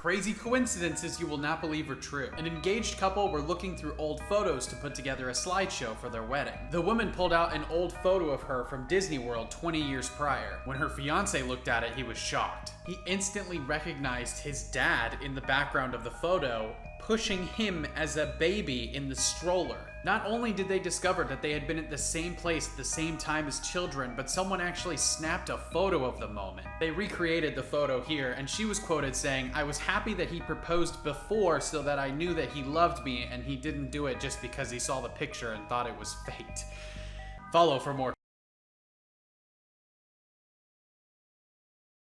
Crazy coincidences you will not believe are true. An engaged couple were looking through old photos to put together a slideshow for their wedding. The woman pulled out an old photo of her from Disney World 20 years prior. When her fiance looked at it, he was shocked. He instantly recognized his dad in the background of the photo, pushing him as a baby in the stroller. Not only did they discover that they had been at the same place at the same time as children, but someone actually snapped a photo of the moment. They recreated the photo here, and she was quoted saying, "I was happy that he proposed before so that I knew that he loved me and he didn't do it just because he saw the picture and thought it was fate." Follow for more.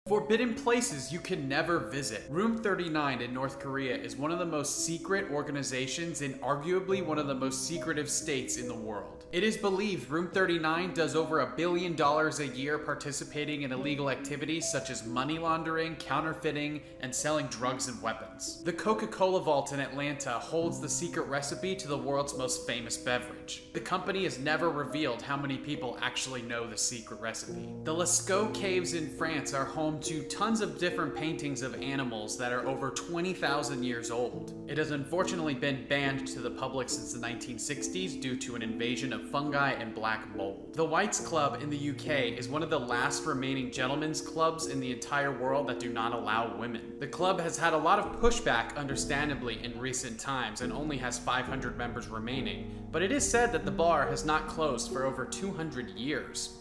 Forbidden places you can never visit. Room 39 in North Korea is one of the most secret organizations in arguably one of the most secretive states in the world. It is believed Room 39 does over $1 billion a year participating in illegal activities such as money laundering, counterfeiting, and selling drugs and weapons. The Coca-Cola Vault in Atlanta holds the secret recipe to the world's most famous beverage. The company has never revealed how many people actually know the secret recipe. The Lascaux Caves in France are home to tons of different paintings of animals that are over 20,000 years old. It has unfortunately been banned to the public since the 1960s due to an invasion of fungi and black mold. The Whites Club in the UK is one of the last remaining gentlemen's clubs in the entire world that do not allow women. The club has had a lot of pushback, understandably, in recent times and only has 500 members remaining, but it is said that the bar has not closed for over 200 years.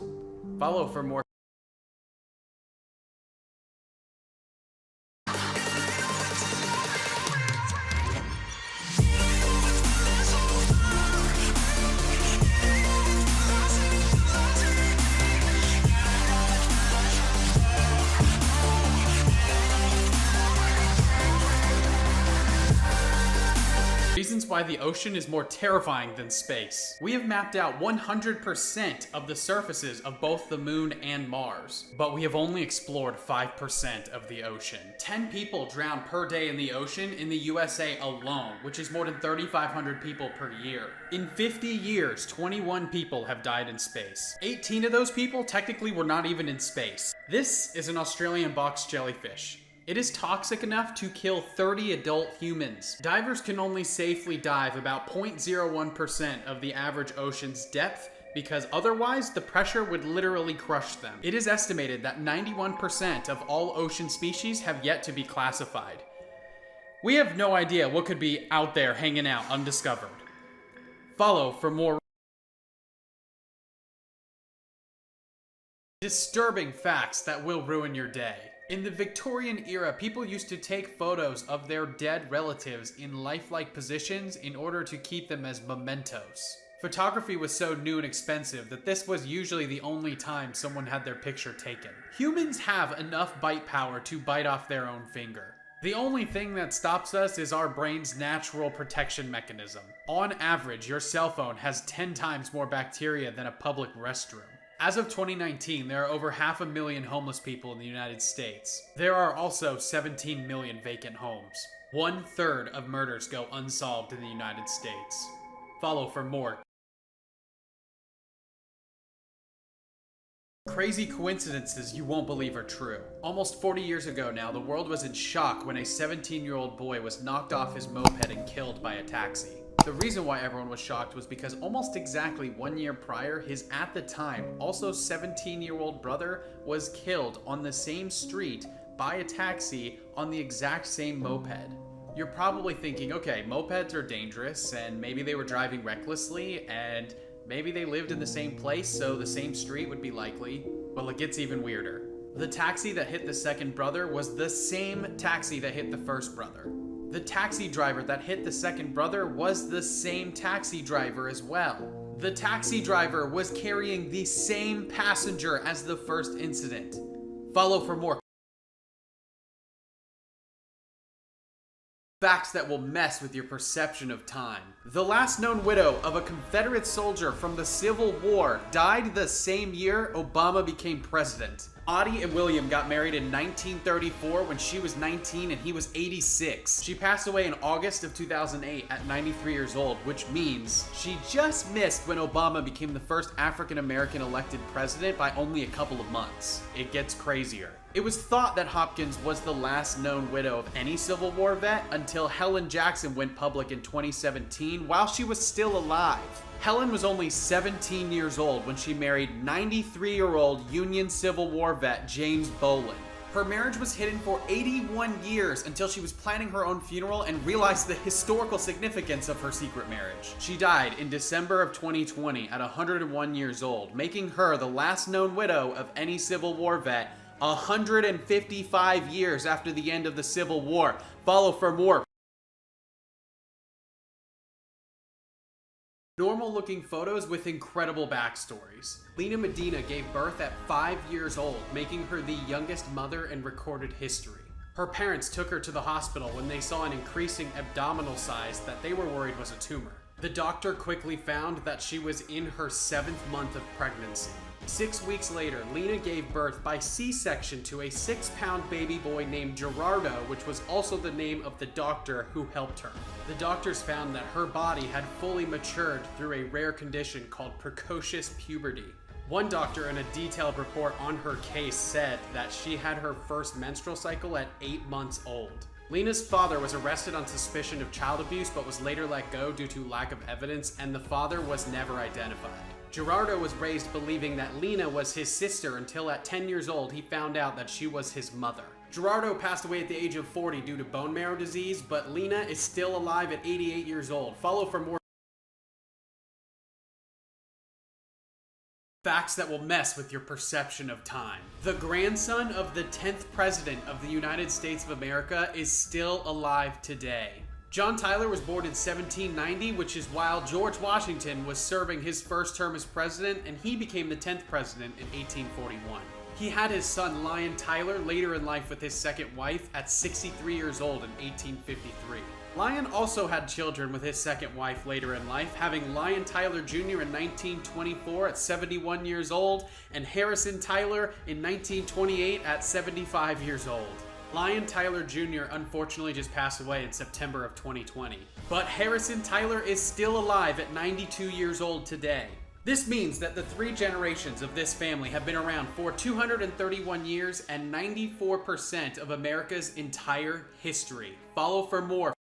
Follow for more. Reasons why the ocean is more terrifying than space. We have mapped out 100% of the surfaces of both the moon and Mars, but we have only explored 5% of the ocean. 10 people drown per day in the ocean in the USA alone, which is more than 3,500 people per year. In 50 years, 21 people have died in space. 18 of those people technically were not even in space. This is an Australian box jellyfish. It is toxic enough to kill 30 adult humans. Divers can only safely dive about 0.01% of the average ocean's depth because otherwise the pressure would literally crush them. It is estimated that 91% of all ocean species have yet to be classified. We have no idea what could be out there hanging out undiscovered. Follow for more disturbing facts that will ruin your day. In the Victorian era, people used to take photos of their dead relatives in lifelike positions in order to keep them as mementos. Photography was so new and expensive that this was usually the only time someone had their picture taken. Humans have enough bite power to bite off their own finger. The only thing that stops us is our brain's natural protection mechanism. On average, your cell phone has 10 times more bacteria than a public restroom. As of 2019, there are over 500,000 homeless people in the United States. There are also 17 million vacant homes. 1/3 of murders go unsolved in the United States. Follow for more. Crazy coincidences you won't believe are true. Almost 40 years ago now, the world was in shock when a 17-year-old boy was knocked off his moped and killed by a taxi. The reason why everyone was shocked was because almost exactly 1 year prior, his at the time also 17-year-old brother was killed on the same street by a taxi on the exact same moped. You're probably thinking, okay, mopeds are dangerous and maybe they were driving recklessly and maybe they lived in the same place so the same street would be likely. Well, it gets even weirder. The taxi that hit the second brother was the same taxi that hit the first brother. The taxi driver that hit the second brother was the same taxi driver as well. The taxi driver was carrying the same passenger as the first incident. Follow for more facts that will mess with your perception of time. The last known widow of a Confederate soldier from the Civil War died the same year Obama became president. Audie and William got married in 1934 when she was 19 and he was 86. She passed away in August of 2008 at 93 years old, which means she just missed when Obama became the first African American elected president by only a couple of months. It gets crazier. It was thought that Hopkins was the last known widow of any Civil War vet until Helen Jackson went public in 2017 while she was still alive. Helen was only 17 years old when she married 93-year-old Union Civil War vet James Bolin. Her marriage was hidden for 81 years until she was planning her own funeral and realized the historical significance of her secret marriage. She died in December of 2020 at 101 years old, making her the last known widow of any Civil War vet 155 years after the end of the Civil War. Follow for more. Normal-looking photos with incredible backstories. Lena Medina gave birth at 5 years old, making her the youngest mother in recorded history. Her parents took her to the hospital when they saw an increasing abdominal size that they were worried was a tumor. The doctor quickly found that she was in her 7th month of pregnancy. 6 weeks later, Lena gave birth by C-section to a 6-pound baby boy named Gerardo, which was also the name of the doctor who helped her. The doctors found that her body had fully matured through a rare condition called precocious puberty. One doctor in a detailed report on her case said that she had her first menstrual cycle at 8 months old. Lena's father was arrested on suspicion of child abuse but was later let go due to lack of evidence, and the father was never identified. Gerardo was raised believing that Lena was his sister until at 10 years old he found out that she was his mother. Gerardo passed away at the age of 40 due to bone marrow disease, but Lena is still alive at 88 years old. Follow for more facts that will mess with your perception of time. The grandson of the 10th president of the United States of America is still alive today. John Tyler was born in 1790, which is while George Washington was serving his first term as president, and he became the 10th president in 1841. He had his son Lyon Tyler later in life with his second wife at 63 years old in 1853. Lyon also had children with his second wife later in life, having Lyon Tyler Jr. in 1924 at 71 years old, and Harrison Tyler in 1928 at 75 years old. Lyon Tyler Jr. unfortunately just passed away in September of 2020. But Harrison Tyler is still alive at 92 years old today. This means that the 3 generations of this family have been around for 231 years and 94% of America's entire history. Follow for more.